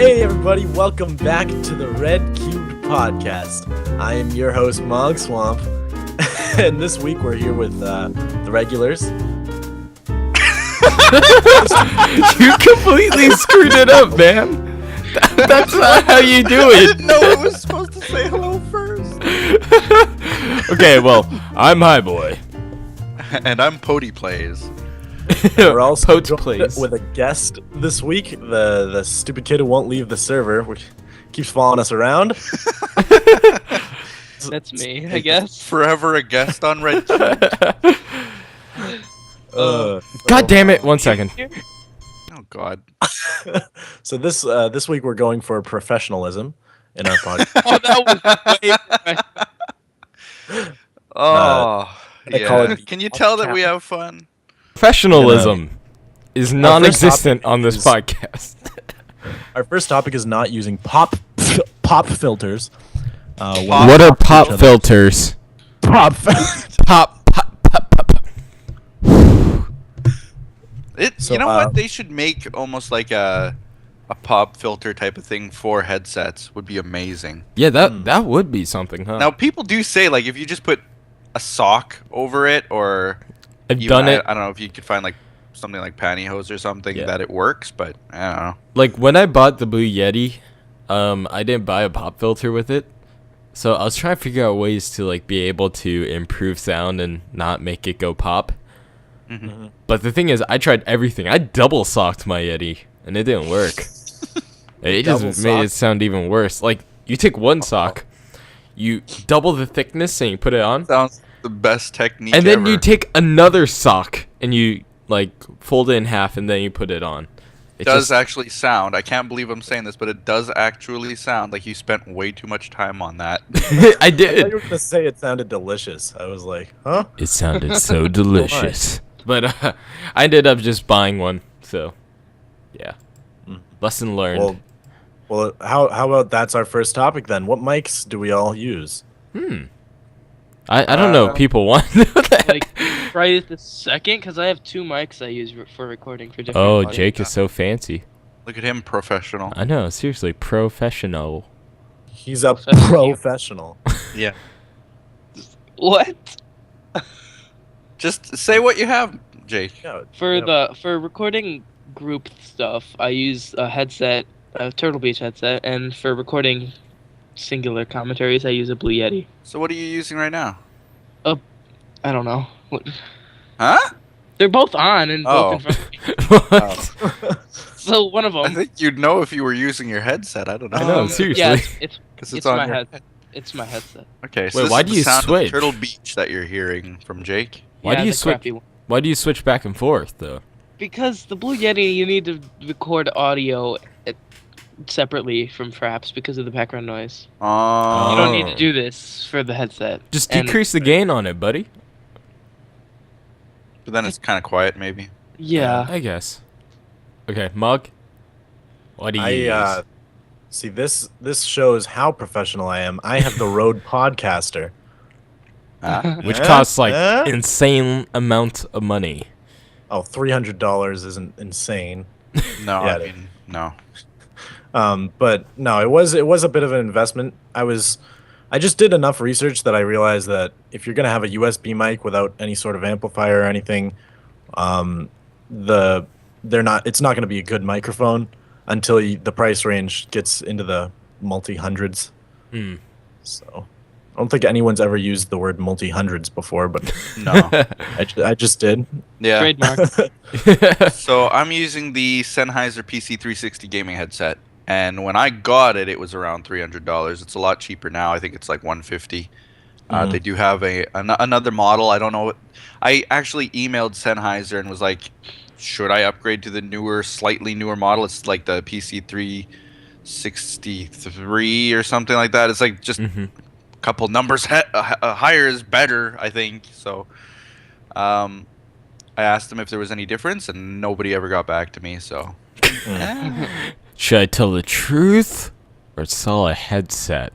Hey everybody, welcome back to the RedCubed podcast. I am your host Mogswamp, and this week we're here with the regulars. You completely screwed it up, man. That's not how you do I it. didn't know I was supposed to say hello first. Okay, well, I'm HiBoy. And I'm Pody Plays. We're also Poach plays. with a guest this week, the stupid kid who won't leave the server, which keeps following us around. That's me, I guess. Forever a guest on RedCubed. God damn it! 1 second. Oh God. So this week we're going for professionalism in our podcast. Oh, that was way Oh, I call yeah. it Can you tell that we have fun? Professionalism is non-existent on this podcast. Our first topic is not using pop filters. What are pop filters? Pop. Pop. So, you know what? They should make almost like a pop filter type of thing for headsets. Would be amazing. Yeah, that would be something, huh? Now people do say like if you just put a sock over it, or I've even, done it. I don't know if you could find like something like pantyhose or something Yeah. that it works, but I don't know. Like when I bought the Blue Yeti, I didn't buy a pop filter with it. So I was trying to figure out ways to like be able to improve sound and not make it go pop. Mm-hmm. But the thing is, I tried everything. I double socked my Yeti, and it didn't work. It Double just made it sock? sound even worse. Like you take one sock, you double the thickness, and you put it on, Sounds the best technique and then ever. you take another sock and you like fold it in half, and then you put it on. It does actually sound. I can't believe I'm saying this, but it does actually sound like you spent way too much time on that. I I thought did. you were gonna say it sounded delicious. I was like, huh? It sounded so delicious. But I ended up just buying one. So, yeah. Lesson learned. Well, how about that's our first topic then? What mics do we all use? I don't know if people want to know that. like right this second, because I have two mics I use for recording for different. Oh, podcasts. Jake is so fancy. Look at him, professional. I know, seriously, professional. He's a Professional. professional. Yeah. What? Just say what you have, Jake. Yeah, For recording group stuff, I use a headset, a Turtle Beach headset, and for recording singular commentaries, I use a Blue Yeti. So what are you using right now? I don't know. Huh? They're both on and Oh. both in front of me. What? So one of I them. think you'd know if you were using your headset. I don't know. I know, seriously. Yeah, it's Because it's on my your head. It's my headset. Okay, so Wait, this why is do the you sound switch? of Turtle Beach that you're hearing from Jake. Why do Yeah, you the switch? crappy one. Why do you switch back and forth, though? Because the Blue Yeti, you need to record audio separately from Fraps because of the background noise. Oh. You don't need to do this for the headset. Just And- decrease the gain on it, buddy. But then it's kind of quiet, maybe. Yeah. I guess. Okay, Mug. What do you I use? see this shows how professional I am. I have the Rode Podcaster. Which Yeah, costs like yeah. insane amount of money. Oh, $300 isn't insane. No, Yeah, I mean, no. But no, it was a bit of an investment. I just did enough research that I realized that if you're gonna have a USB mic without any sort of amplifier or anything, it's not gonna be a good microphone until the price range gets into the multi-hundreds. Hmm. So I don't think anyone's ever used the word multi-hundreds before, but No. I just did. Yeah. Trademark. So I'm using the Sennheiser PC360 gaming headset, and when I got it, it was around $300. It's a lot cheaper now. I think it's like $150. They do have another model. I don't know. I actually emailed Sennheiser and was like, should I upgrade to the slightly newer model? It's like the PC363 or something like that. It's like just a couple numbers higher is better, I think. So I asked them if there was any difference, and nobody ever got back to me. So Should I tell the truth or sell a headset?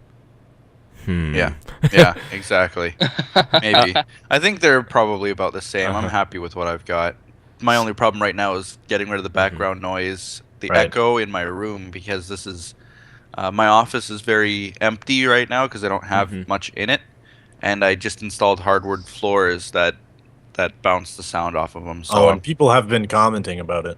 yeah, exactly. Maybe. I think they're probably about the same. I'm happy with what I've got. My only problem right now is getting rid of the background noise the Right. echo in my room, because this is my office is very empty right now because I don't have much in it, and I just installed hardwood floors that bounce the sound off of them. So and people have been commenting about it.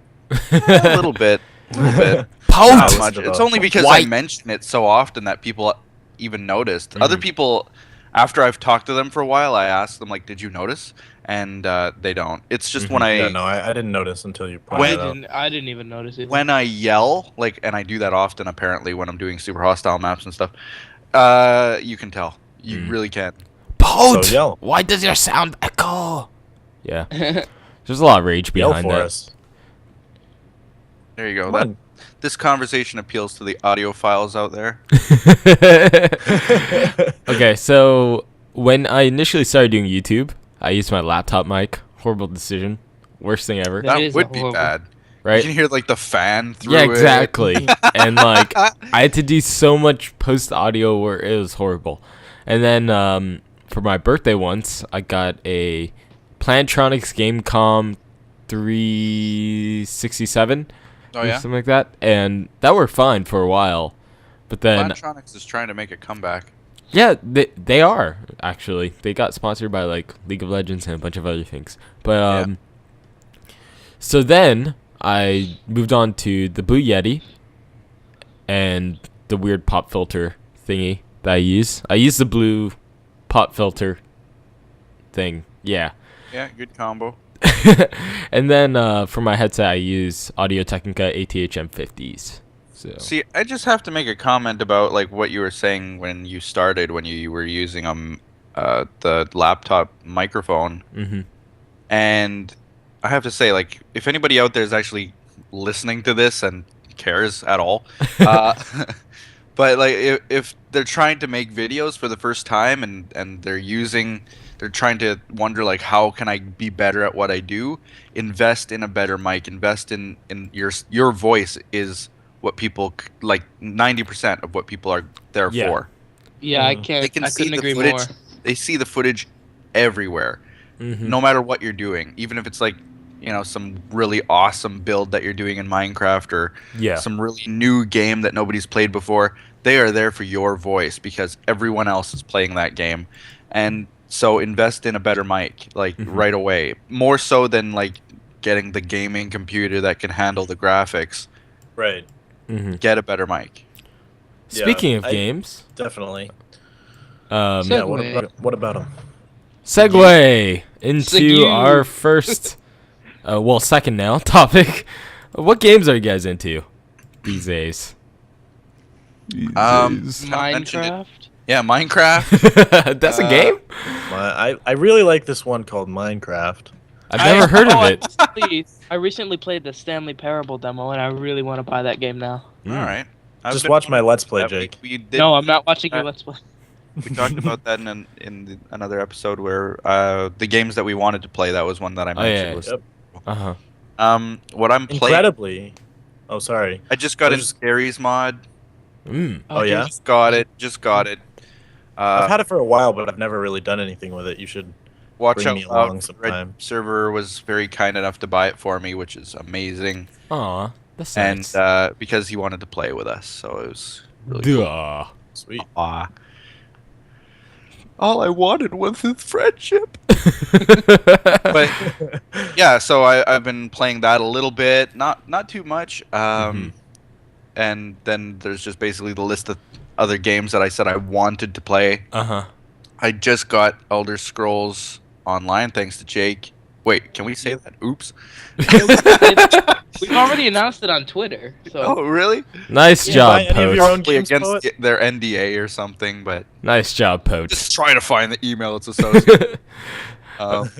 a little bit, a little bit. Pout! Not much. It's only because I White. mention it so often that people even noticed. Other Mhm. people, after I've talked to them for a while, I ask them like, "Did you notice?" And they don't. It's just when Yeah, no, I didn't notice until you pointed it out. I didn't even notice it. when I yell, like, and I do that often apparently when I'm doing super hostile maps and stuff. You can tell. You really can. Pout! So yell. Why does your sound echo? Yeah. There's a lot of rage Yell behind for that. us. There you go. Come That on. this conversation appeals to the audiophiles out there. Okay, so when I initially started doing YouTube, I used my laptop mic. Horrible decision. Worst thing ever. That That is would be horrible. bad. You Right? can hear like the fan through Yeah, it. exactly. And like I had to do so much post audio where it was horrible. And then for my birthday once, I got a Plantronics Gamecom 367 Oh or yeah. something like that, and that worked fine for a while. But then Plantronics is trying to make a comeback. yeah, they are actually. They got sponsored by like League of Legends and a bunch of other things. But Yeah. so then I moved on to the Blue Yeti and the weird pop filter thingy that I use. I use the blue pop filter thing. Yeah. Yeah, good combo. And then for my headset I use Audio-Technica ATH M50s. So See, I just have to make a comment about like what you were saying when you started, when you were using the laptop microphone. mhm. And I have to say, like, if anybody out there is actually listening to this and cares at all, but like, if they're trying to make videos for the first time and they're trying to wonder like, how can I be better at what I do? Invest in a better mic. Invest in your voice is what people like 90% of what people are there Yeah. for. Yeah, I Mhm. can't. They can I see couldn't the agree footage. more. They see the footage everywhere. Mhm. No matter what you're doing, even if it's like, some really awesome build that you're doing in Minecraft or Yeah. some really new game that nobody's played before, they are there for your voice because everyone else is playing that game. And so invest in a better mic, like right away. More so than like getting the gaming computer that can handle the graphics. Right. Mhm. Get a better mic. Yeah, Speaking of I- games, Definitely. um, Yeah. Segue. What about them? segue into Segue. our first, second now topic. What games are you guys into these days? Haven't mentioned it. Minecraft. Yeah, Minecraft. That's a game? I really like this one called Minecraft. I've never heard of it. I recently played the Stanley Parable demo, and I really want to buy that game now. All right. I've Just been watch my wanting Let's to Play, that. Jake. We did No, I'm not watching your that. Let's Play. We talked about that in another episode where the games that we wanted to play. That was one that I Oh, yeah, mentioned. Yep. Uh-huh. What I'm playing. Incredibly. Oh, sorry. I just got I in just- Scary's mod. Mm. Oh, yeah? Just got it. I've had it for a while, but I've never really done anything with it. You should. Watch bring out me loud. along Red sometime. server was very kind enough to buy it for me, which is amazing. Aw, that's And nice. because he wanted to play with us, so it was really cool. Duh. Sweet. Aw. All I wanted was his friendship. But yeah, so I've been playing that a little bit, not too much. And then there's just basically the list of other games that I said I wanted to play. Uh-huh. I just got Elder Scrolls Online thanks to Jake. Wait, can we say that? Oops. We've already announced it on Twitter. So Oh, really? Nice Yeah, job, buy any of your Poach. own Probably games, against Poet? their NDA or something, but Nice job, Poach. just try to find the email it's associated. um,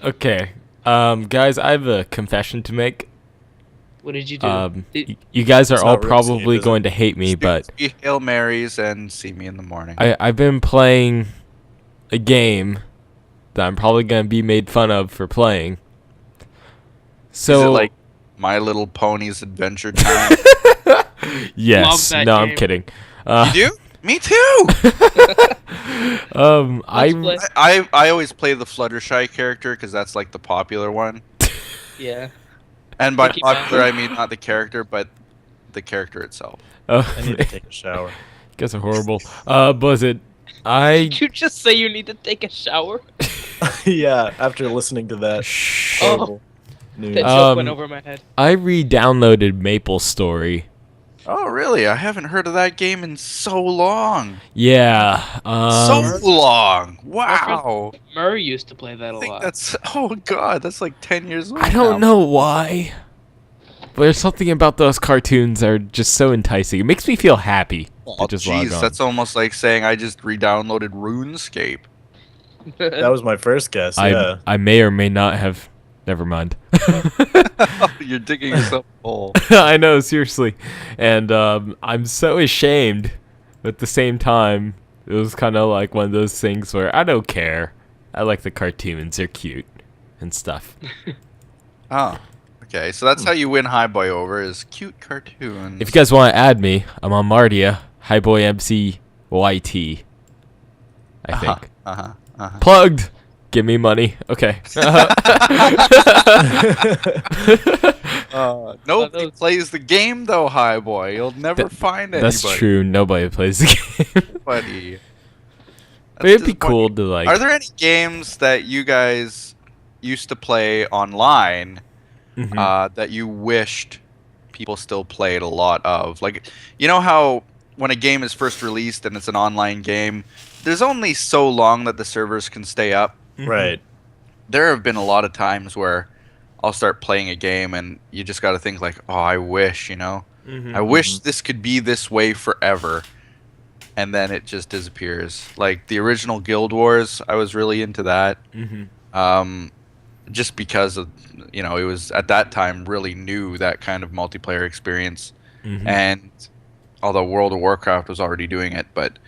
Okay. Guys, I have a confession to make. what did you do? You guys are It's all not risky, probably is it? going to hate me, but shoot 3 Hail Marys and see me in the morning. I've been playing a game that I'm probably going to be made fun of for playing. So Is it like My Little Pony's Adventure Time? yes, Love that no, I'm game. kidding. You do? Me too. Let's play. I always play the Fluttershy character because that's like the popular one. Yeah. And by Pokemon. popular, I mean not the character, but the character itself. Oh, I need to take a shower. you guys are horrible. Buzzard, I Did you just say you need to take a shower? Yeah, after listening to that Shh. horrible That news. joke went over my head. I re-downloaded Maple Story. Oh, really? I haven't heard of that game in so long. Yeah. So long. Wow. Murray used to play that a I think lot. that's, oh god, that's like 10 years old I don't now. know why, but there's something about those cartoons that are just so enticing. It makes me feel happy Oh, to just log jeez, on. that's almost like saying I just re-downloaded RuneScape. That was my first guess. Yeah. I may or may not have. Never mind. You're digging yourself a hole. I know, seriously, and I'm so ashamed. But at the same time, it was kind of like one of those things where I don't care. I like the cartoons; they're cute and stuff. Oh, okay. So that's how you win HiBoy over is cute cartoons. If you guys want to add me, I'm on Mardia, HiBoy MCYT. I think. Plugged. Give me money. Okay. Nobody plays the game though, HiBoy. You'll never find anybody. That's true. Nobody plays the game. Nobody. But it'd be cool to like. Are there any games that you guys used to play online that you wished people still played a lot of? Like, you know how when a game is first released and it's an online game, there's only so long that the servers can stay up. Right. There have been a lot of times where I'll start playing a game and you just got to think like, oh, I wish, I wish this could be this way forever. And then it just disappears. Like the original Guild Wars, I was really into that. Just because of, it was at that time really new, that kind of multiplayer experience. And although World of Warcraft was already doing it, but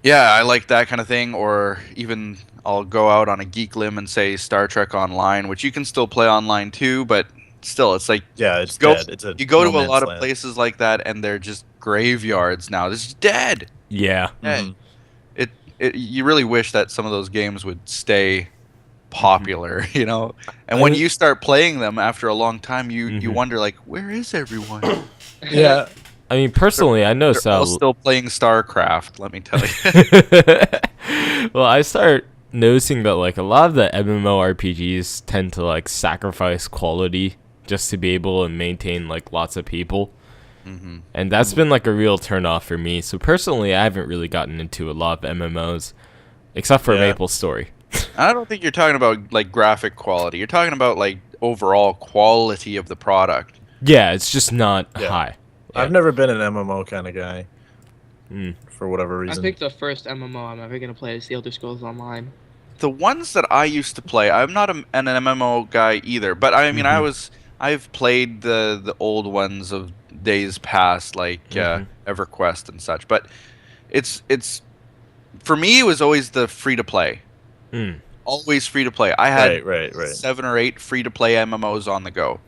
yeah, I like that kind of thing. Or even I'll go out on a geek limb and say Star Trek Online, which you can still play online too, but still, it's like it's go, dead. It's you go to a no-man's lot of land. places like that, and they're just graveyards now. This is dead. Yeah. Dead. You really wish that some of those games would stay popular, And when you start playing them after a long time, you wonder like, where is everyone? Yeah. I mean, personally, I know They're all still playing StarCraft. Let me tell you. Well, I start noticing that like a lot of the MMORPGs tend to like sacrifice quality just to be able to maintain like lots of people. And that's been like a real turnoff for me. So personally, I haven't really gotten into a lot of MMOs, except for Maple Story. I don't think you're talking about like graphic quality. You're talking about like overall quality of the product. Yeah, it's just not high. I've never been an MMO kind of guy. For whatever reason. I think the first MMO I'm ever gonna play is The Elder Scrolls Online. The ones that I used to play, I'm not an MMO guy either. But I mean, I've played the old ones of days past, like EverQuest and such. But it's for me, it was always the free to play. Always free to play. I had 7 or 8 free to play MMOs on the go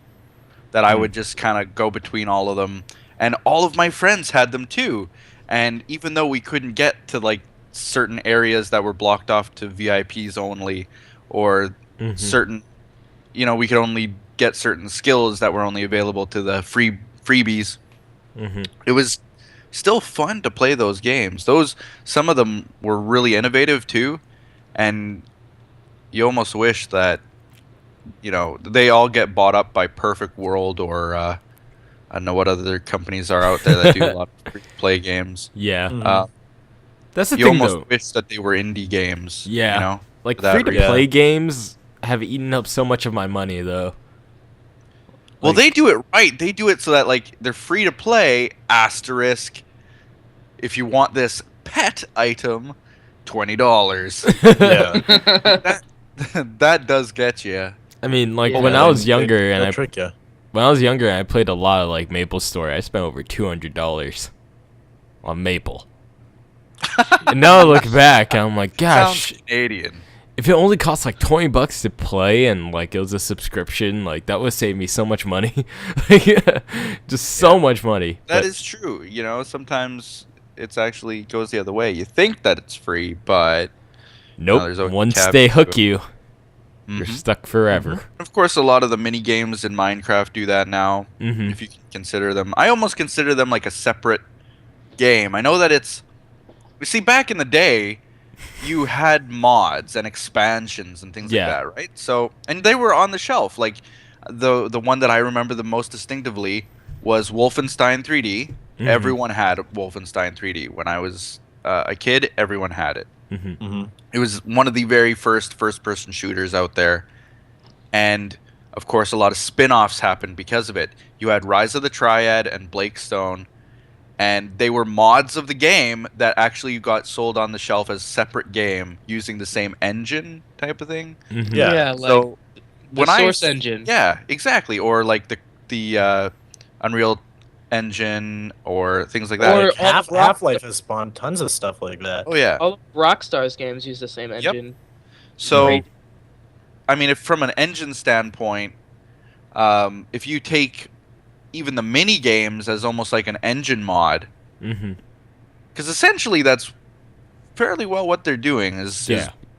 that I would just kind of go between all of them, and all of my friends had them too. And even though we couldn't get to like certain areas that were blocked off to VIPs only, or certain, we could only get certain skills that were only available to the freebies. It was still fun to play those games. Some of them were really innovative too, and you almost wish that they all get bought up by Perfect World or I don't know what other companies are out there that do a lot of free-to-play games. Yeah. That's the you thing, almost though. wish that they were indie games. Yeah. Like, for that free-to-play games have eaten up so much of my money, though. Well, they do it right. They do it so that, like, they're free to play, asterisk, if you want this pet item, $20. Yeah. That does get you. I mean, like, when I was younger and trick you. When I was younger and I played a lot of, like, Maple Story, I spent over $200 on Maple. And now I look back and I'm like, gosh, Sounds Canadian. if it only cost like $20 to play and like it was a subscription, like that would save me so much money. Just so much money. That is true. Sometimes it's actually goes the other way. You think that it's free, but nope. there's always Once caveat they to hook it. you, You're stuck forever. Of course, a lot of the mini games in Minecraft do that now. Mm-hmm. If you can consider them, I almost consider them like a separate game. I know that it's. You see, back in the day, you had mods and expansions and things like that, right? So, and they were on the shelf. Like the one that I remember the most distinctively was Wolfenstein 3D. Mm-hmm. Everyone had Wolfenstein 3D when I was a kid. Everyone had it. Mm-hmm. Mm-hmm. It was one of the very first-person shooters out there, and of course, a lot of spin-offs happened because of it. You had Rise of the Triad and Blakestone, and they were mods of the game that actually got sold on the shelf as separate game using the same engine type of thing. Mm-hmm. Yeah, like So the source engine. Yeah, exactly, or like the Unreal Engine or things like that. Or Like, all the Half-Life has spawned tons of stuff like that. oh yeah. All of Rockstar's games use the same engine. So, Right. I mean, if from an engine standpoint, if you take even the mini games as almost like an engine mod, Mm-hmm. because essentially that's fairly well what they're doing is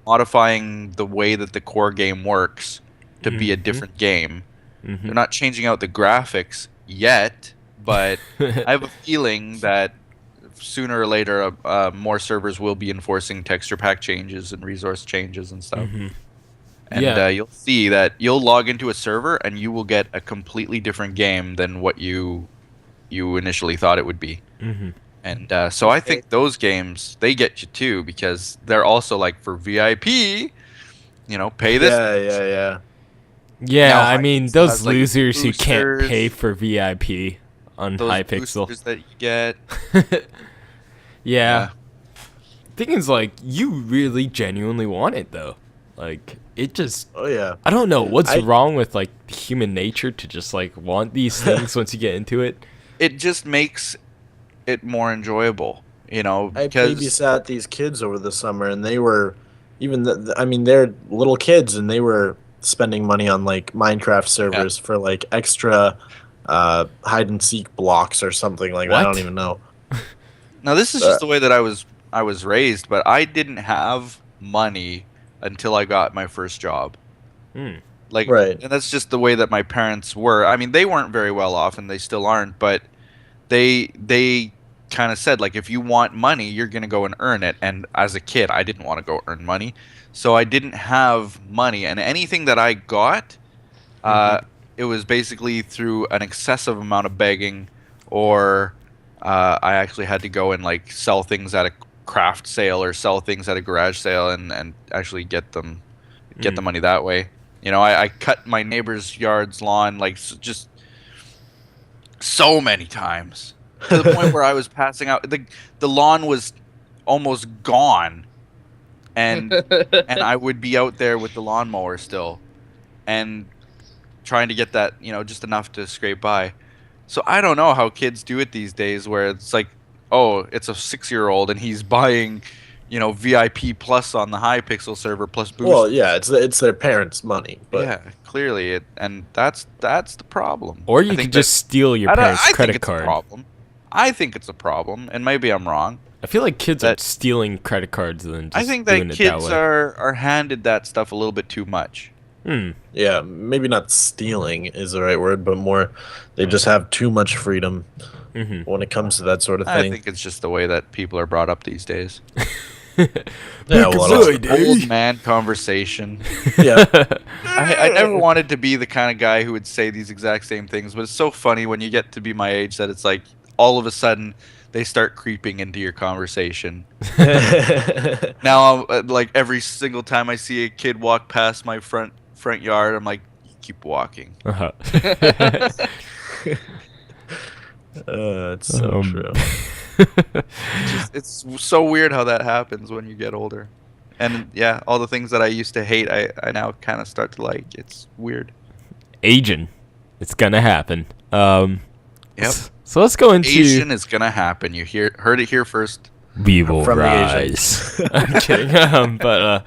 modifying the way that the core game works to be a different game. Mm-hmm. They're not changing out the graphics yet, but I have a feeling that sooner or later more servers will be enforcing texture pack changes and resource changes and stuff. Mm-hmm. And you'll see that you'll log into a server and you will get a completely different game than what you initially thought it would be. Mm-hmm. And so I think those games, they get you too, because they're also like for VIP, pay this. Yeah. Yeah, Now, I mean, Hypixel those has, like, losers who can't boosters. pay for VIP on Those Hypixel. boosters that you get. Yeah. Thing is, like, you really genuinely want it, though. Like, it just... Oh yeah. I don't know what's wrong with, like, human nature to just, like, want these things once you get into it. It just makes it more enjoyable, I because babysat these kids over the summer, and they were they're little kids, and they were spending money on like Minecraft servers for like extra hide and seek blocks or something like that. I don't even know. now this is just the way that I was raised, but I didn't have money until I got my first job. Like, Right. and that's just the way that my parents were. I mean, they weren't very well off, and they still aren't, but they kind of said, like, if you want money, you're going to go and earn it. And as a kid, I didn't want to go earn money. So I didn't have money. And anything that I got, it was basically through an excessive amount of begging, or I actually had to go and, like, sell things at a craft sale or sell things at a garage sale and actually get the money that way. I cut my neighbor's yard's lawn, like, just so many times. To the point where I was passing out. The lawn was almost gone, and I would be out there with the lawnmower still, and trying to get that, just enough to scrape by. So I don't know how kids do it these days, where it's like, oh, it's a 6-year-old and he's buying, VIP plus on the Hypixel server plus boost. Well, yeah, it's their parents' money, but yeah, clearly and that's the problem. Or you I could think just steal your parents' I credit think it's card. a problem. I think it's a problem, and maybe I'm wrong. I feel like kids are stealing credit cards and just I think doing that it that kids way. are handed that stuff a little bit too much. yeah, maybe not stealing is the right word, but more they just have too much freedom when it comes to that sort of I thing. think it's just the way that people are brought up these days. Yeah, well, Old man conversation. yeah. I never wanted to be the kind of guy who would say these exact same things, but it's so funny when you get to be my age that it's like all of a sudden they start creeping into your conversation. Now, like every single time I see a kid walk past my front yard, I'm like, keep walking. Uh-huh. It's so true. It's so weird how that happens when you get older. And yeah, all the things that I used to hate, I now kind of start to like. It's weird. Aging. It's gonna happen. Yep. So let's go into... Asian is gonna happen. You heard it here first. We will From the rise. I'm kidding. But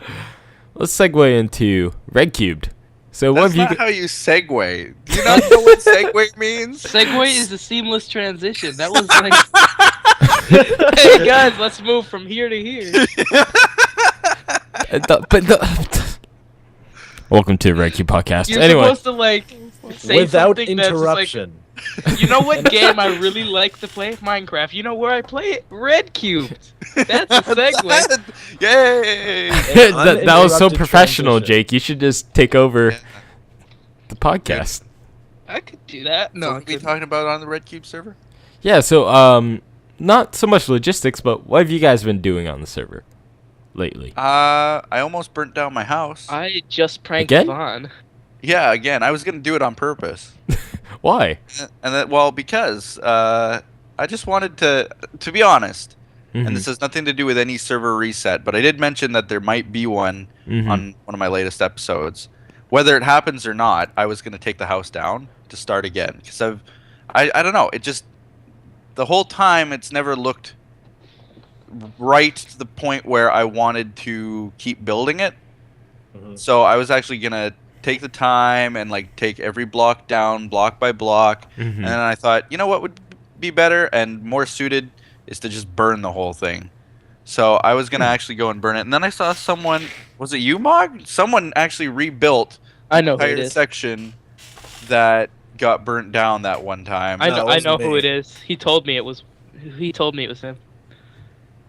let's segue into RedCubed. So what That's have you... not how you segue. Do you not know what segue means? Segue is a seamless transition. That was like, hey guys, let's move from here to here. Welcome to the RedCubed podcast. You're anyway, supposed to like say Without something that's just, like, interruption. you know what game I really like to play? Minecraft. You know where I play it? RedCubed. That's a segue. Yay! that was so uninterrupted professional, transition. Jake. You should just take over the podcast. I could do that. So No, what I are we couldn't. talking about on the RedCube server? Yeah. So, not so much logistics, but what have you guys been doing on the server lately? I almost burnt down my house. I just pranked Again? Vaughn. Yeah, again, I was gonna do it on purpose, Why? and that because I just wanted to be honest, Mhm. and this has nothing to do with any server reset, but I did mention that there might be one Mhm. on one of my latest episodes. Whether it happens or not, I was gonna take the house down to start again because I don't know, it just the whole time it's never looked right to the point where I wanted to keep building it. Mhm. So I was actually gonna take the time and like take every block down, block by block, Mhm. and then I thought, you know what would be better and more suited is to just burn the whole thing. So I was gonna actually go and burn it, and then I saw someone. Was it you, Mog? Someone actually rebuilt I know the who it entire is. section that got burnt down that one time. I No, know. it I wasn't know who me. it is. He told me it was. He told me it was him.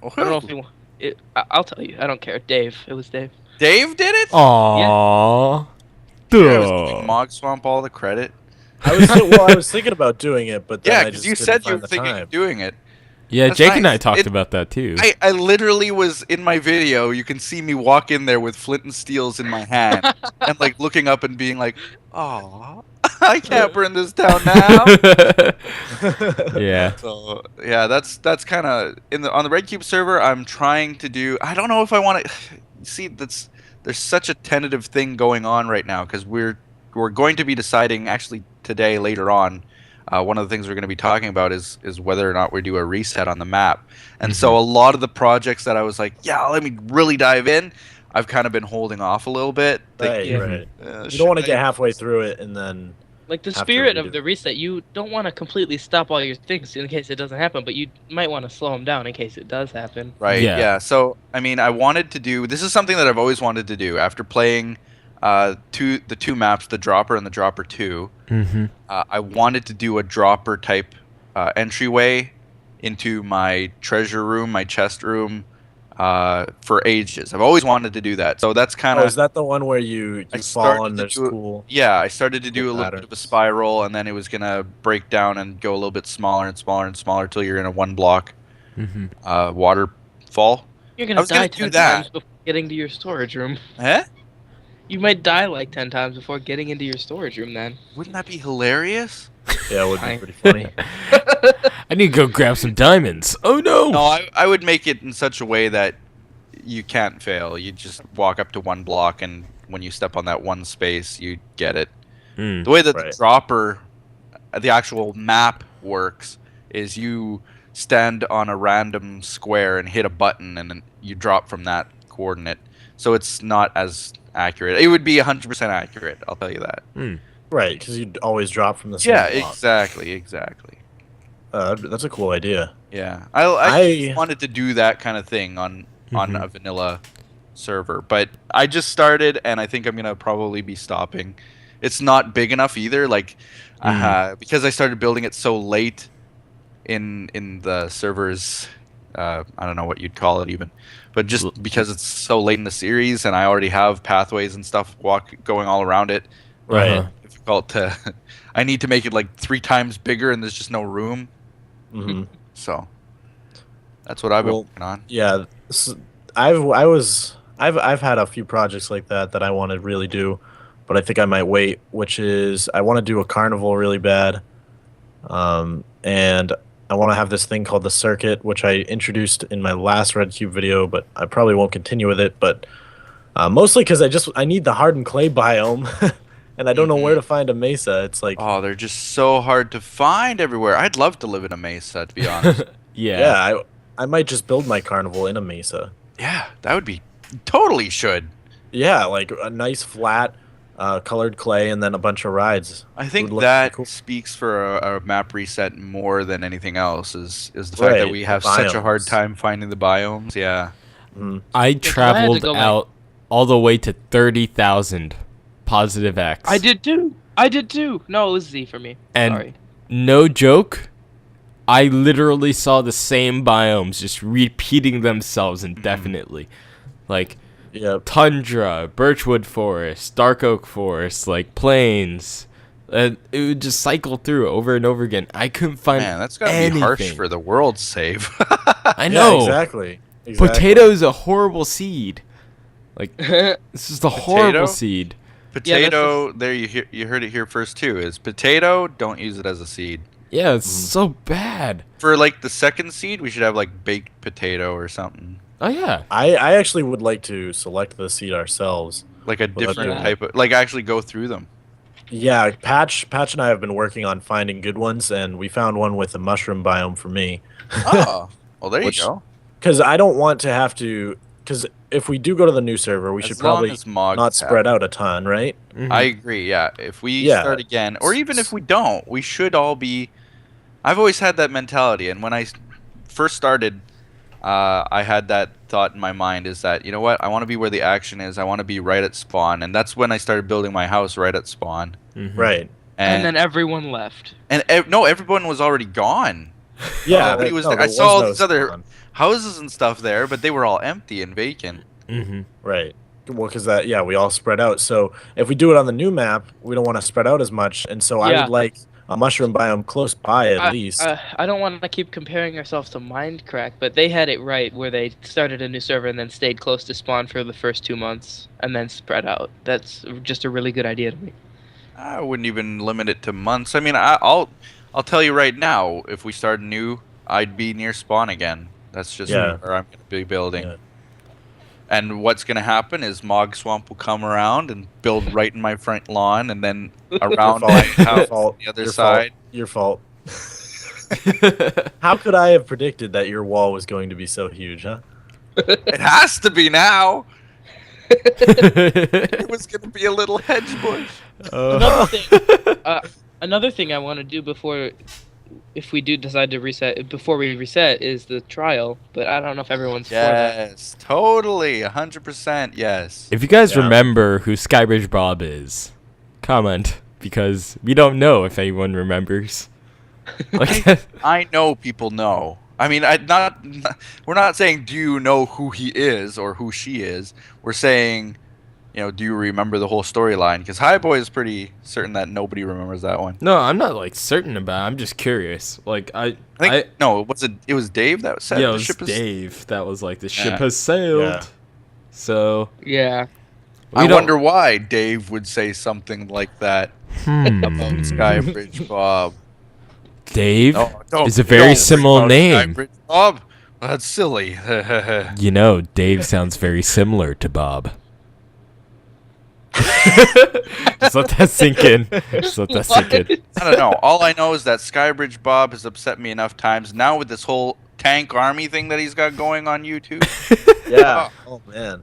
I don't know if he. I'll tell you. I don't care. Dave. It was Dave. Dave did it. Aww. I was giving Duh. Mogswamp all the credit. I was thinking about doing it, but then Yeah, I because just you didn't said you find were the thinking time. of doing it. Yeah, That's Jake and I nice. talked about that too. I literally was in my video. You can see me walk in there with flint and steels in my hand and like looking up and being like, "Oh, I can't burn this down now." Yeah. So yeah, that's kind of on the RedCube server. I'm trying to do. I don't know if I want to see. There's such a tentative thing going on right now because we're going to be deciding actually today later on. One of the things we're going to be talking about is whether or not we do a reset on the map. And so a lot of the projects that I was like, yeah, let me really dive in, I've kind of been holding off a little bit. Right, Yeah. right. You Should don't want to I- get halfway through it and then. Like the Have to spirit redo of the reset, you don't want to completely stop all your things in case it doesn't happen, but you might want to slow them down in case it does happen. Right. Yeah. Yeah. So I mean, I wanted to do. This is something that I've always wanted to do after playing the two maps, the Dropper and the Dropper 2. Mm-hmm. I wanted to do a Dropper type entryway into my treasure room, my chest room, for ages. I've always wanted to do that. So that's kind Oh, of. is that the one where you I fall started and to there's do it- cool? Yeah, I started to do a Cool little bit of a patterns. spiral, and then it was gonna break down and go a little bit smaller and smaller and smaller till you're in a one block Mm-hmm. waterfall. You're I gonna was die gonna do 10 that. times before getting to your storage room. Huh? You might die like 10 times before getting into your storage room then. Wouldn't that be hilarious? Yeah, it would Fine. be pretty funny. I need to go grab some diamonds. Oh no! No, I would make it in such a way that you can't fail. You just walk up to one block, and when you step on that one space, you get it. Mm. The way that Right. the dropper, the actual map works, is you stand on a random square and hit a button, and then you drop from that coordinate. So it's not as accurate. It would be 100% accurate, I'll tell you that. Mm. Right, because you'd always drop from the same Yeah, block. exactly. That's a cool idea. Yeah, I wanted to do that kind of thing on Mhm. a vanilla server, but I just started, and I think I'm gonna probably be stopping. It's not big enough either, like because I started building it so late in the server's. I don't know what you'd call it even, but just because it's so late in the series, and I already have pathways and stuff going all around it. Right. Uh-huh. Difficult to. I need to make it like 3 times bigger, and there's just no room. hmm So that's what I've been Well, working on. Yeah, I've had a few projects like that I want to really do, but I think I might wait. Which is I want to do a carnival really bad, and I want to have this thing called the circuit, which I introduced in my last RedCube video, but I probably won't continue with it. But mostly because I need the hardened clay biome, and I don't know where to find a mesa. It's like Oh, they're just so hard to find everywhere. I'd love to live in a mesa, to be honest. Yeah. I might just build my carnival in a mesa. Yeah, that would be totally should. Yeah, like a nice flat colored clay and then a bunch of rides. I think Would look that pretty cool. speaks for a map reset more than anything else. Is the fact that Right, we the have such a hard biomes. time finding the biomes. Yeah. Mhm. I I had to traveled go, like- out all the way to 30,000 positive X. I did too. I did too. No, it was Z for me. And Sorry. no joke, I literally saw the same biomes just repeating themselves indefinitely. Like tundra, birchwood forest, dark oak forest, like plains. And it would just cycle through over and over again. I couldn't find that's gotta anything. be harsh for the world save. I know. Yeah, exactly. Potato is a horrible seed. Like, this is the horrible seed. Potato, there you heard it here first too, is potato, don't use it as a seed. Yeah, it's so bad. For like the second seed, we should have like baked potato or something. Oh yeah. I actually would like to select the seed ourselves. Like a different type of, like actually go through them. Yeah, Patch and I have been working on finding good ones, and we found one with a mushroom biome for me. Oh, well there you go. Because I don't want to have to, because if we do go to the new server, we should probably not spread out a ton, right? Mm-hmm. I agree, yeah. If we start again, or even if we don't, we should all be... I've always had that mentality, and when I first started, I had that thought in my mind, is that, you know what, I want to be where the action is, I want to be right at spawn, and that's when I started building my house right at spawn. Mm-hmm. Right. And then everyone left. And no, everyone was already gone. Yeah, I saw all these other houses and stuff there, but they were all empty and vacant. Mm-hmm. Right. Well, because we all spread out. So if we do it on the new map, we don't want to spread out as much, and so I would like a mushroom biome close by at least. I don't want to keep comparing ourselves to Minecraft, but they had it right where they started a new server and then stayed close to spawn for the first 2 months and then spread out. That's just a really good idea to me. I wouldn't even limit it to months. I mean, I'll tell you right now, if we start new, I'd be near spawn again. That's just where I'm going to be building. Yeah. And what's going to happen is Mogswamp will come around and build right in my front lawn, and then around my house on the other side. Your fault. How could I have predicted that your wall was going to be so huge, huh? It has to be now. It was going to be a little hedge bush. Another thing I want to do if we do decide to reset, before we reset, is the trial, but I don't know if everyone's for that. Yes, totally, 100% yes. If you guys remember who Skybridge Bob is, comment, because we don't know if anyone remembers. I know people know. I mean, we're not saying do you know who he is or who she is. We're saying, do you remember the whole storyline? Because HiBoy is pretty certain that nobody remembers that one. No, I'm not certain about it. I'm just curious. Like I think it was Dave that said it was Dave that was like the ship has sailed. Yeah. So yeah. I wonder why Dave would say something like that about Skybridge Bob. Dave is a very similar name. Skybridge Bob? That's silly. Dave sounds very similar to Bob. Just let that sink in. I don't know. All I know is that Skybridge Bob has upset me enough times. Now with this whole tank army thing that he's got going on YouTube. Yeah. Oh, man.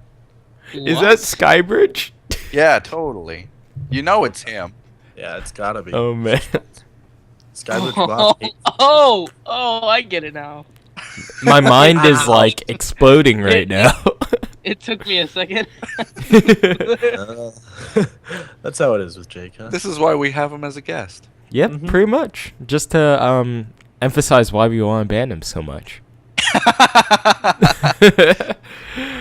Is that Skybridge? Yeah, totally. It's him. Yeah, it's gotta be. Oh, man. Skybridge Bob. I get it now. My mind is exploding right now. It took me a second. That's how it is with Jake, huh? This is why we have him as a guest. Yep, pretty much. Just to emphasize why we want to ban him so much.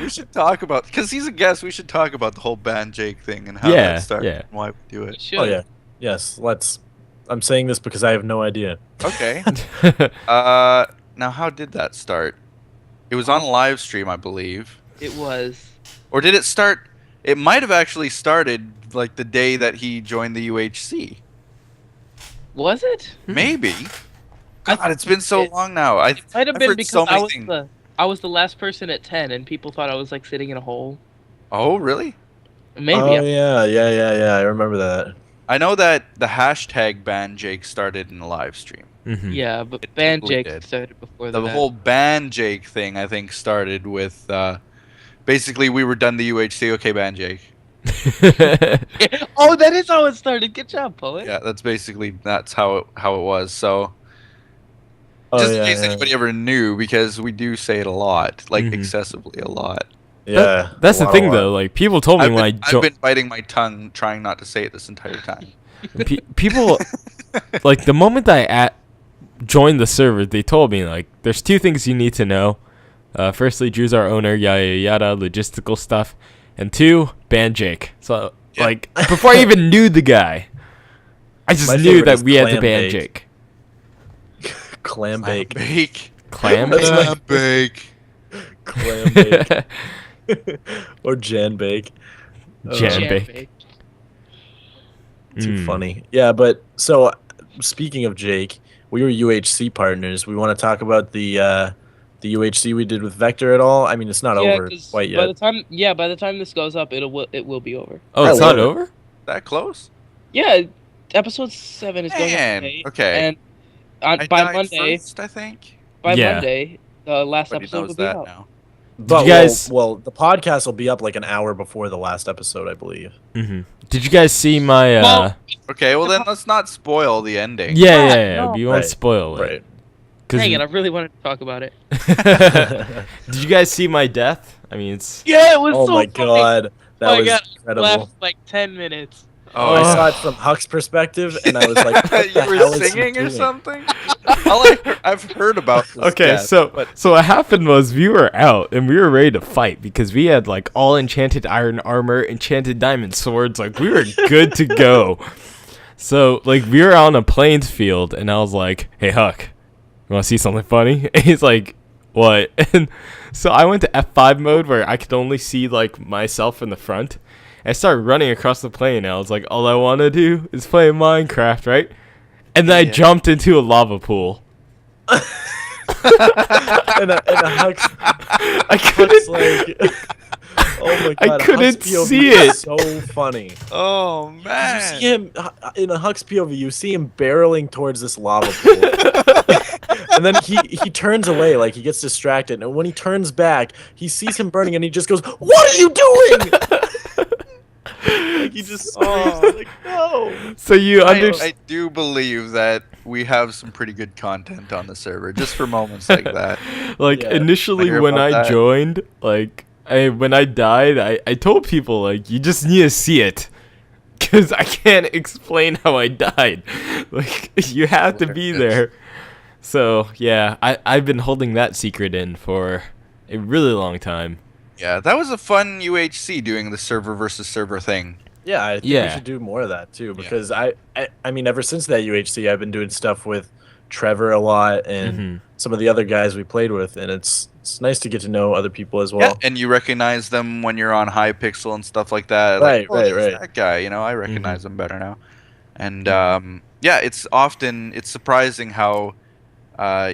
We should talk about, because he's a guest, we should talk about the whole ban Jake thing and how that started and why we do it. Oh, yeah. Yes, let's. I'm saying this because I have no idea. Okay. Now, how did that start? It was on live stream, I believe. It was. Or did it start? It might have actually started the day that he joined the UHC. Was it? Maybe. God, it's been so long now. It might have been because I was the last person at 10, and people thought I was sitting in a hole. Oh, really? Maybe. Oh yeah. I remember that. I know that the hashtag ban Jake started in the live stream. Mm-hmm. Yeah, but ban Jake started before that. The whole ban Jake thing, I think, started with basically we were done the UHC. Okay, ban Jake. Oh, that is how it started. Good job, poet. Yeah, that's how it was. So just in case anybody ever knew, because we do say it a lot, excessively a lot. Yeah. That's a the lot, thing a lot. though. Like people told me when I I've been biting my tongue trying not to say it this entire time. people like the moment I joined the server, they told me like there's two things you need to know. Firstly, Drew's our owner, yada yada, logistical stuff, and two, ban Jake. So like before I even knew the guy, I just My knew favorite that is we had to clam ban bake. Jake. Clam bake. Bake. Clam? Clam bake. Clam bake. Or Jan bake. Jan Jam bake. bake. Too funny. Yeah, but so speaking of Jake, we were UHC partners. We want to talk about the UHC we did with Vector at all. I mean, it's not over 'Cause quite by yet. the time this goes up, it will be over. Oh, I it's love not it. over? That close? Yeah, episode 7 is going Man, up today. okay. And I by died Monday, first, I think. Yeah. Monday, the last Nobody episode will knows be that out. now. But you guys- well, the podcast will be up like an hour before the last episode, I believe. Did you guys see my? Well, Okay, well then let's not spoil the ending. Yeah. no. We won't Right, spoil it. Right. 'Cause Dang it, I really wanted to talk about it. Did you guys see my death? I mean, it's. Yeah, it was Oh so my funny. god, that Oh my was God, incredible. Left like 10 minutes. Oh, I yeah. saw it from Huck's perspective, and I was like, what the you hell were is he singing or doing? something? I've heard about this. Okay, death, so but what happened was we were out and we were ready to fight because we had like all enchanted iron armor, enchanted diamond swords, like we were good to go. So like we were on a plains field and I was like, "Hey Huck, you want to see something funny?" And he's like, "What?" And so I went to F5 mode where I could only see like myself in the front. I started running across the plain and I was like, all I want to do is play Minecraft, right? And then I jumped into a lava pool. And a Huck's I couldn't, like, oh my I god, couldn't Huck's POV see is it. so funny. oh You man, see him in a Huck's POV. You see him barreling towards this lava pool, and then he turns away, like he gets distracted. And when he turns back, he sees him burning, and he just goes, "What are you doing?" Like he just screams, like, "No!" So you I understand? do believe that we have some pretty good content on the server just for moments like that. Like Yeah. initially I hear when about I that. joined, like when I died, I told people like you just need to see it, cause I can't explain how I died. Like you have to be there. So yeah, I've been holding that secret in for a really long time. Yeah, that was a fun UHC doing the server versus server thing. Yeah, I think we Yeah. should do more of that too. Because I mean, ever since that UHC, I've been doing stuff with Trevor a lot and some of the other guys we played with, and it's nice to get to know other people as well. Yeah, and you recognize them when you're on Hypixel and stuff like that. Right, like, oh, there's right. That guy, you know, I recognize him better now. And yeah, it's surprising how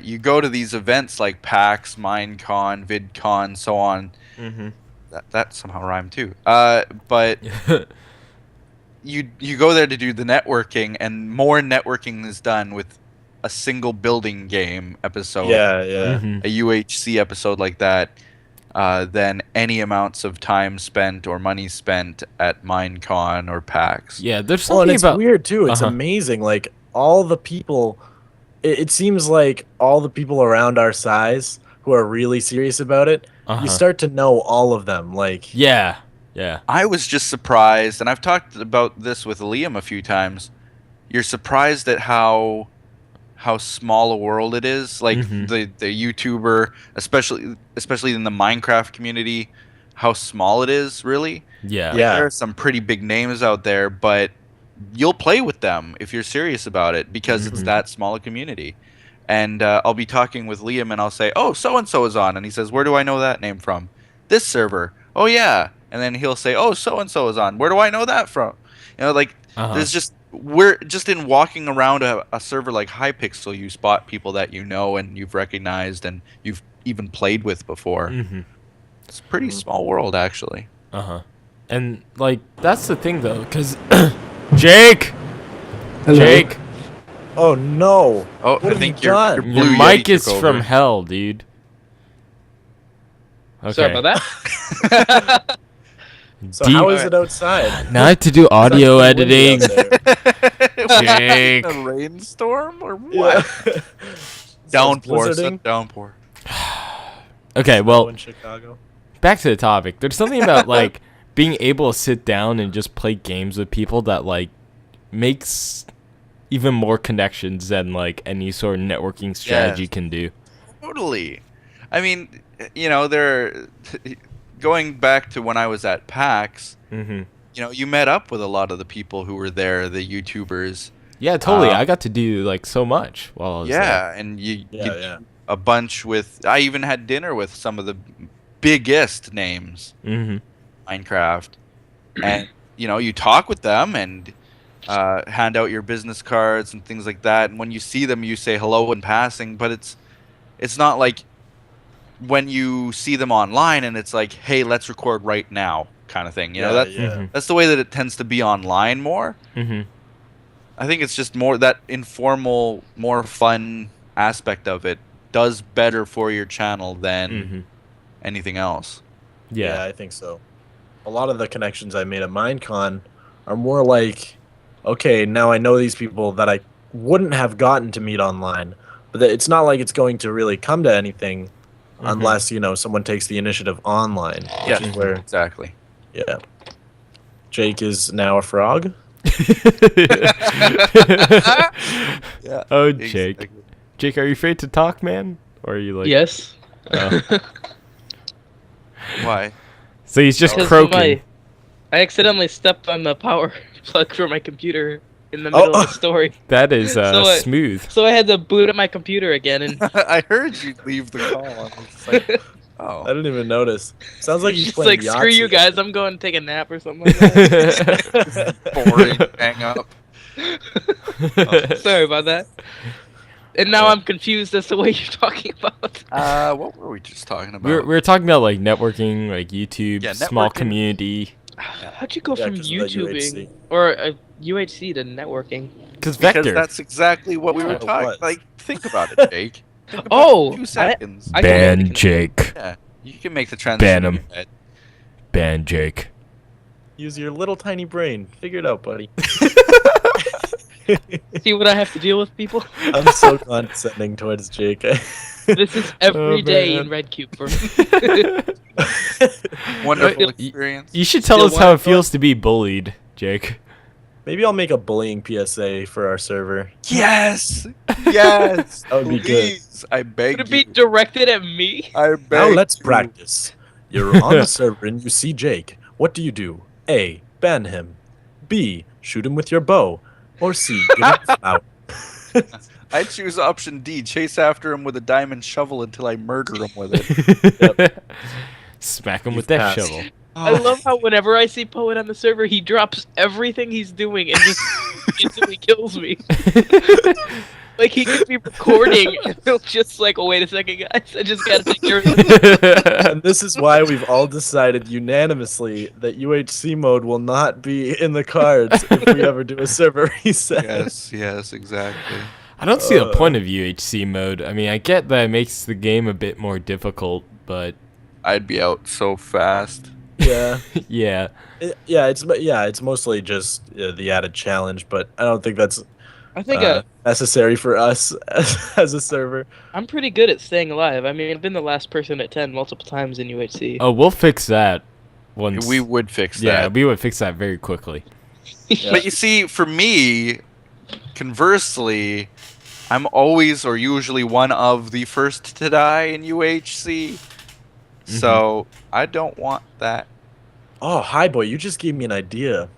you go to these events like PAX, Minecon, VidCon, so on. That somehow rhymed too. But you go there to do the networking, and more networking is done with a single building game episode. Yeah. A UHC episode like that than any amounts of time spent or money spent at Minecon or PAX. Yeah, there's Well, and something it's about weird too. It's Uh-huh. amazing. Like all the people, it seems like all the people around our size who are really serious about it, you start to know all of them. Like, Yeah. I was just surprised, and I've talked about this with Liam a few times. You're surprised at how small a world it is. Like the YouTuber, especially in the Minecraft community, how small it is. Really. Yeah. Yeah. There are some pretty big names out there, but you'll play with them if you're serious about it because it's that small a community. And I'll be talking with Liam and I'll say, "Oh, so and so is on," and he says, "Where do I know that name from?" "This server." "Oh yeah," and then he'll say, "Oh, so and so is on. Where do I know that from?" You know, like there's we're just in walking around a server like Hypixel, you spot people that you know and you've recognized and you've even played with before. It's a pretty small world, actually. And like that's the thing though, cause Jake, Hello. Jake, oh no! Oh, What I have think you done? your your blue mic Yeti is took from over. hell, dude. Okay. Sorry about that. So Deep- how is it outside? Now I have to do audio It's actually windy editing. out there. Jake. A rainstorm or what? Yeah. Downpour. Blizzarding? Downpour. Okay, Snow well, in Chicago. back to the topic. There's something about like being able to sit down and just play games with people that like makes even more connections than like any sort of networking strategy can do. Totally. I mean, going back to when I was at PAX, you met up with a lot of the people who were there, the YouTubers. Yeah, totally. I got to do like so much while I was there. Yeah, and you a bunch with. I even had dinner with some of the biggest names, Minecraft, and you talk with them and hand out your business cards and things like that. And when you see them, you say hello in passing. But it's not like when you see them online and it's like, hey, let's record right now, kind of thing. That's the way that it tends to be online more. I think it's just more that informal, more fun aspect of it does better for your channel than anything else. Yeah, I think so. A lot of the connections I made at Minecon are more like, okay, now I know these people that I wouldn't have gotten to meet online, but it's not like it's going to really come to anything unless someone takes the initiative online. Yeah, where exactly. Yeah, Jake is now a frog. Yeah. Oh, Jake. Exactly. Jake, are you afraid to talk, man? Or are you like? Yes. Why? So he's just croaking. I accidentally stepped on the power plug for my computer in the middle of the story. That is smooth. So I had to boot up my computer again, and I heard you leave the call. I was just like, I didn't even notice. Sounds like he's just playing like, screw you guys, I'm going to take a nap or something like that. Boring. Hang up. Sorry about that. And now I'm confused as to what you're talking about. What were we just talking about? We were talking about like networking, like YouTube, small networking. Community. How'd you go from YouTubing or UHC to networking? Because Vector. That's exactly what we were talking. Like, think about it, Jake. Oh, 2 seconds. I ban Jake. Yeah, you can make the transition. Ban him. Ban Jake. Use your little tiny brain. Figure it out, buddy. See what I have to deal with, people? I'm so condescending towards Jake. This is every day in RedCube for me. Wonderful experience. You should tell us how it feels to be bullied, Jake. Maybe I'll make a bullying PSA for our server. Yes! Yes! That would be good. I beg you. Would it be directed at me? I beg Now let's practice. You're on the server and you see Jake. What do? A. Ban him. B. Shoot him with your bow. Or C. Give him a flower. I choose option D. Chase after him with a diamond shovel until I murder him with it. Yep. Smack him with that shovel. I love how whenever I see Poet on the server, he drops everything he's doing and just instantly kills me. Like, he could be recording and he'll just like, oh, wait a second, guys. I just gotta take care of this. And this is why we've all decided unanimously that UHC mode will not be in the cards if we ever do a server reset. Yes, exactly. I don't see the point of UHC mode. I mean, I get that it makes the game a bit more difficult, but I'd be out so fast. Yeah. Yeah. It's mostly just the added challenge, but I don't think that's necessary for us as a server. I'm pretty good at staying alive. I mean, I've been the last person at 10 multiple times in UHC. Oh, we'll fix that once. We would fix that. Yeah, we would fix that very quickly. Yeah. But you see, for me, conversely, I'm always or usually one of the first to die in UHC. So I don't want that. Oh, HiBoy, you just gave me an idea.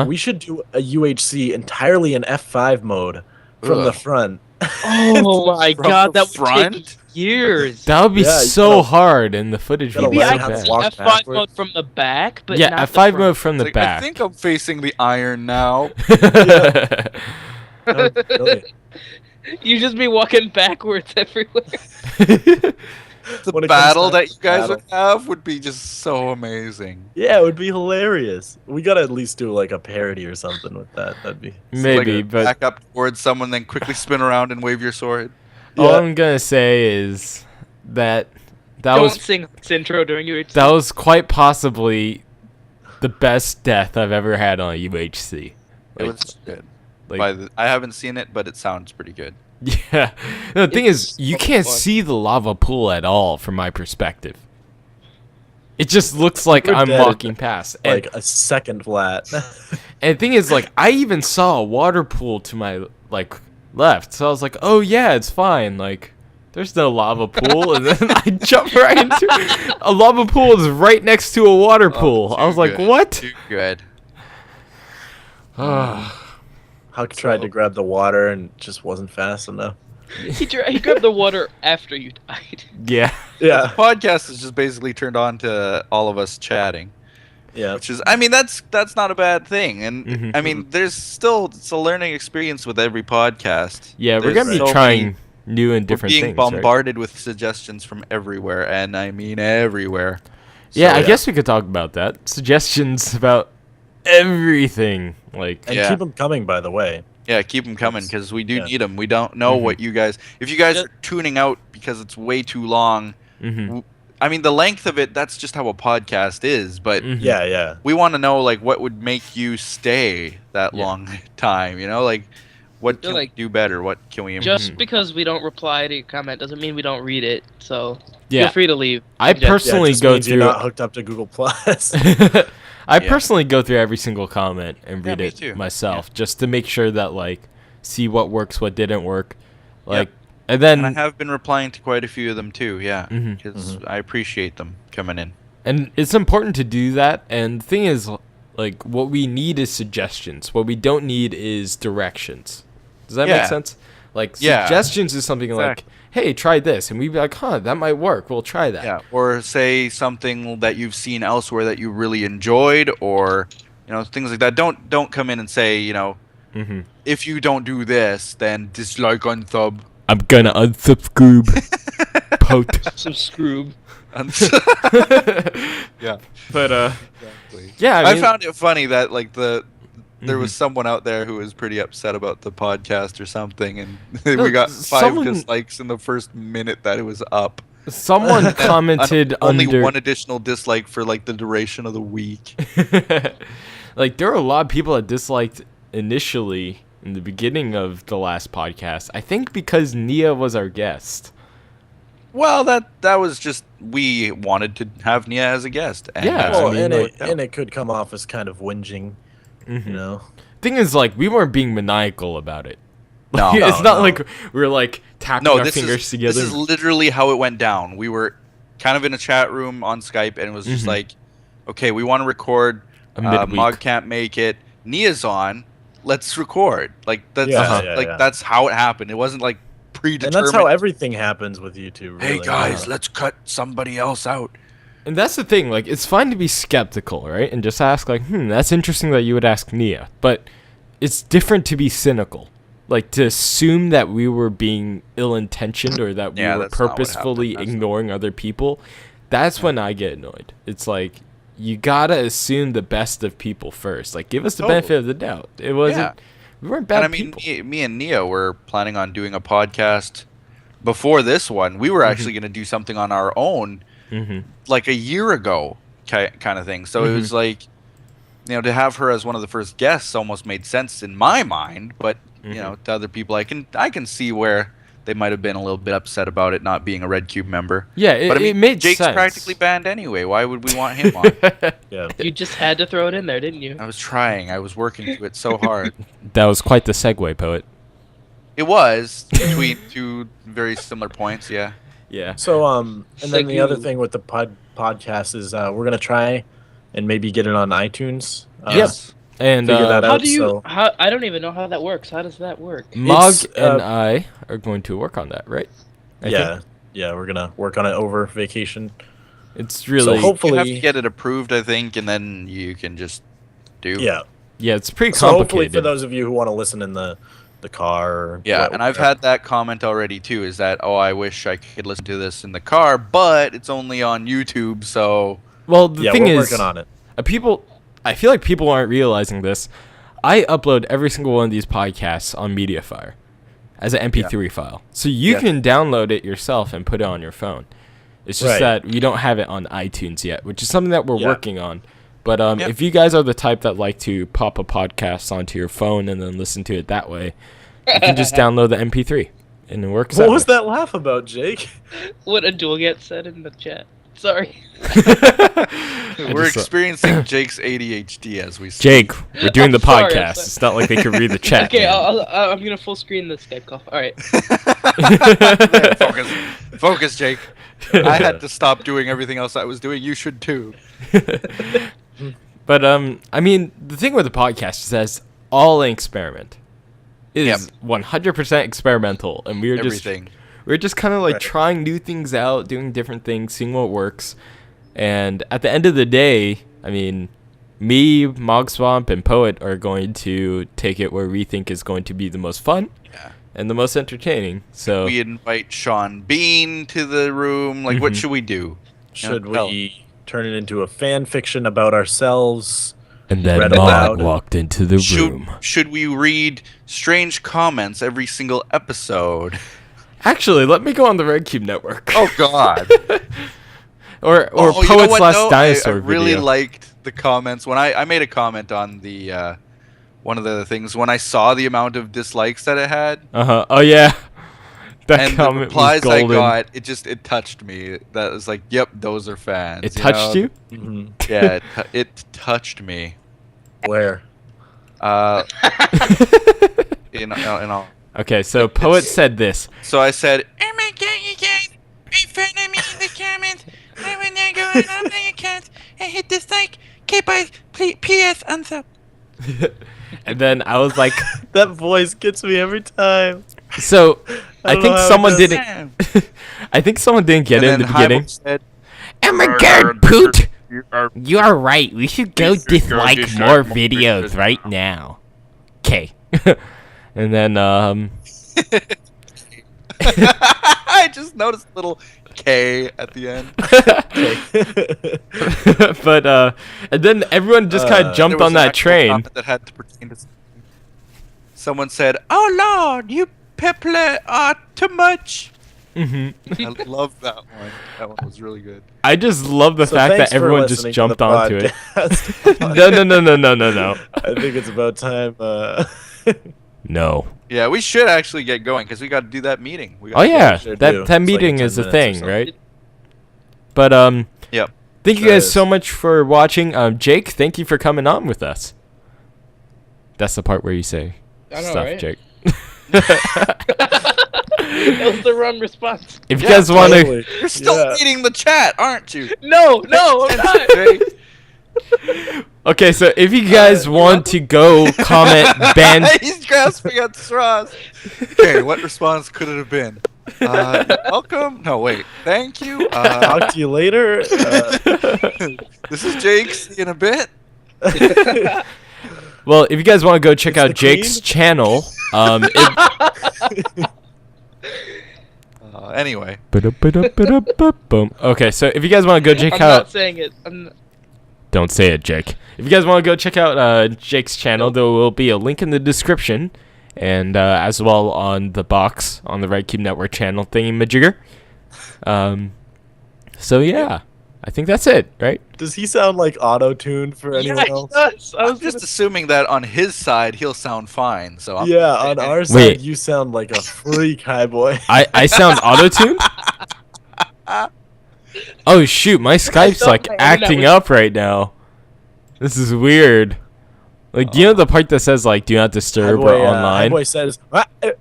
We should do a UHC entirely in F5 mode from the front. Oh my god, that would take years. That would be so hard, and the footage would be Maybe so I can bad. see F5 mode from the back, but yeah, not F5 mode from the back. I think I'm facing the iron now. You just be walking backwards everywhere. The battle that you guys would have would be just so amazing. Yeah, it would be hilarious. We gotta at least do like a parody or something with that. That'd be maybe, like but back up towards someone, then quickly spin around and wave your sword. All I'm gonna say is that Don't sing this intro during UHC. That was quite possibly the best death I've ever had on a UHC. It was good. I haven't seen it, but it sounds pretty good. Yeah. No, the thing is, you can't see the lava pool at all from my perspective. It just looks like We're I'm dead. walking past. And, Like a second flat. and the thing is, like, I even saw a water pool to my, like, left. So I was like, oh, yeah, it's fine. Like, there's no lava pool. And then I jumped right into a lava pool is right next to a water pool. I was like, what? Too good. Huck tried to grab the water and just wasn't fast enough. He grabbed the water after you died. Yeah. Yeah. Podcast is just basically turned on to all of us chatting. Yeah. Which is, I mean, that's not a bad thing, and Mhm. I mean, it's a learning experience with every podcast. Yeah, we're There's going to be so trying many- new and we're different being things. Right? bombarded with suggestions from everywhere, and I mean everywhere. Yeah, So, I guess we could talk about that. Suggestions about everything. Like, And Yeah. keep them coming, by the way. Yeah, keep them coming because we do Yeah. need them. We don't know what you guys. If you guys Yeah. are tuning out because it's way too long, mhm. I mean, the length of it, that's just how a podcast is. But Mhm. Yeah, yeah. we want to know, like, what would make you stay that Yeah. long time, you know? Like, what feel can like we do better? What can we improve? Just because we don't reply to your comment doesn't mean we don't read it. So Yeah. feel free to leave. I suggestions. Yeah, it personally just go means you're through. not hooked up to Google Plus. I Yeah. personally go through every single comment and Yeah, read me it too. myself, just to make sure that, like, see what works, what didn't work, like, Yep. and then And I have been replying to quite a few of them too, yeah, Mhm. because I appreciate them coming in. and it's important to do that. And the thing is, like, what we need is suggestions. What we don't need is directions. Does that Yeah. make sense? Like, Yeah. suggestions is something like, hey, try this, and we'd be like, huh, that might work. We'll try that. Yeah, or say something that you've seen elsewhere that you really enjoyed, or things like that. Don't come in and say, Mm-hmm. if you don't do this, then dislike on sub. I'm gonna unsubscribe. Pote. Some scroob. Yeah. But Exactly. yeah, I I mean, found it funny that like there Mhm. was someone out there who was pretty upset about the podcast or something, and No, we got 5 someone- dislikes in the first minute that it was up. someone commented Only under. one additional dislike for like the duration of the week. Like, there were a lot of people that disliked initially in the beginning of the last podcast. I think because Nia was our guest. Well, that was just we wanted to have Nia as a guest. And Yeah, that's I Well, mean, and worked it out. and it could come off as kind of whinging, Mhm. you know. Thing is, like, we weren't being maniacal about it. No. Like, it's No, not no. like we were like tapping No, our this fingers is together. this is literally how it went down. We were kind of in a chat room on Skype, and it was just Mhm. like, okay, we want to record. A midweek. Mog can't make it. Nia's on. Let's record. Like that's Yeah, yeah, like yeah. that's how it happened. It wasn't like And predetermined. that's how everything happens with YouTube. Hey Really. guys, let's cut somebody else out. And that's the thing, like, it's fine to be skeptical, right? And just ask, like, that's interesting that you would ask Nia. But it's different to be cynical. Like, to assume that we were being ill-intentioned or that we Yeah, were that's not what purposefully happened. That's ignoring other people, that's when I get annoyed. It's like, you gotta assume the best of people first. Like, give us the Totally. benefit of the doubt. It wasn't... Yeah. We weren't bad And I mean, people. me and Nia were planning on doing a podcast before this one. We were actually going to do something on our own Mm-hmm. like a year ago, kind of thing. So it was like, to have her as one of the first guests almost made sense in my mind. But to other people, I can see where they might have been a little bit upset about it not being a RedCube member. Yeah, But I mean, it made Jake's sense. practically banned anyway. Why would we want him on? Yeah. You just had to throw it in there, didn't you? I was trying. I was working to it so hard. That was quite the segue, Poet. It was between two very similar points. Yeah. Yeah. So and then the other Segue. thing with the podcast is we're gonna try and maybe get it on iTunes. Yes. And Figure that How out, do you? so- How I don't even know how that works. How does that work? Mog It's, and I are going to work on that, right? I yeah, think yeah, we're gonna work on it over vacation. it's really So hopefully, You have to get it approved, I think, and then you can just do. yeah. yeah, it's pretty So hopefully, complicated. for those of you who want to listen in the car. Or Yeah, and I've had that comment already too. Is that I wish I could listen to this in the car, but it's only on YouTube, so Well, the Yeah, thing we're is, working on it. I feel like people aren't realizing this. I upload every single one of these podcasts on MediaFire as an MP3 file, so you Yes. can download it yourself and put it on your phone. It's just Right. that we don't have it on iTunes yet, which is something that we're Yeah. working on. But Yep. if you guys are the type that like to pop a podcast onto your phone and then listen to it that way, you can just download the MP3 and it works. What that was way. that laugh about, Jake? What a dual get said in the chat. Sorry. We're experiencing Jake's ADHD as we speak. Jake, we're doing the Sorry, podcast. sorry. It's not like they can read the chat. Okay, man. I'm gonna full screen this Skype call. All right. Focus, Jake. I had to stop doing everything else I was doing. You should too. But I mean, the thing with the podcast is that it's all an experiment. It is 100% experimental, and we're just kind of like trying new things out, doing different things, seeing what works. And at the end of the day, I mean, me, Mogswamp, and Poet are going to take it where we think is going to be the most fun and the most entertaining. So we invite Sean Bean to the room. Like, what should we do? Should we turn it into a fan fiction about ourselves? And then read Mog aloud? walked into the room. Should we read strange comments every single episode? Actually, let me go on the RedCube network. Oh God. or you know Poet's what, Last though? Dinosaur I really video. liked the comments when I made a comment on the one of the things when I saw the amount of dislikes that it had. Oh yeah. That And the comment replies was I golden. got, it touched me. That was like, yep, those are fans. It touched you? Mm-hmm. Yeah, it touched me. Where? In all. Okay, so Poet said this. So I said, "Oh my God, you guys made fun of me in the comments. I will not go on my account and hit dislike. Okay, bye. P.S. unsub." And then I was like, That voice gets me every time. so I don't think know how it someone does didn't. I think someone didn't get it in the HiBoy beginning. said, Oh my God, Poot! You are right. We should go dislike more videos right now. Okay. And then I just noticed a little K at the end. but and then everyone just kind of jumped There was on an that actual train. comment that had to pertain to something. Someone said, "Oh Lord, you people are too much." Hmm I love that one. That one was really good. I just love the So fact thanks that for everyone just listening to jumped the onto it. podcast. No. I think it's about time. No. Yeah, we should actually get going because we got to do that meeting. We Oh gotta- yeah, sure do. that It's like meeting 10 is a minutes or thing, something. right? But Yep. thank you Sure guys is. so much for watching. Jake, thank you for coming on with us. That's the part where you say I know, stuff, right? Jake. That was the wrong response. If you Yeah, guys want to, Totally. You're still Yeah. reading the chat, aren't you? No, I'm not. okay, so if you guys want to go comment, ban. He's grasping at straws. Okay, what response could it have been? Welcome. No, wait. Thank you. Talk to you later. This is Jake. See you in a bit. Well, if you guys want to go check It's out the Jake's queen? channel, Anyway. Boom. Okay, so if you guys want to go check I'm out, not saying it. I'm not. don't say it, Jake. If you guys want to go check out Jake's channel, there will be a link in the description, and as well on the box on the RedCube Network channel thingy-majigger. So yeah, I think that's it, right? Does he sound like auto-tuned for anyone Yeah, he else? does. I I'm was just gonna- assuming that on his side he'll sound fine. So I'm Yeah, on our side, Wait. you sound like a freak, HiBoy. I sound auto-tuned? Oh shoot, my Skype's thought like my internet acting was- up right now. This is weird. Like, you know the part that says like "Do not disturb" or online? HiBoy says, exactly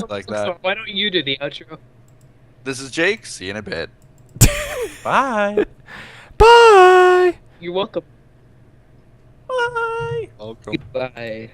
like that. Why don't you do the outro? This is Jake. See you in a bit. bye. Bye. You're welcome. Bye. Welcome. Bye.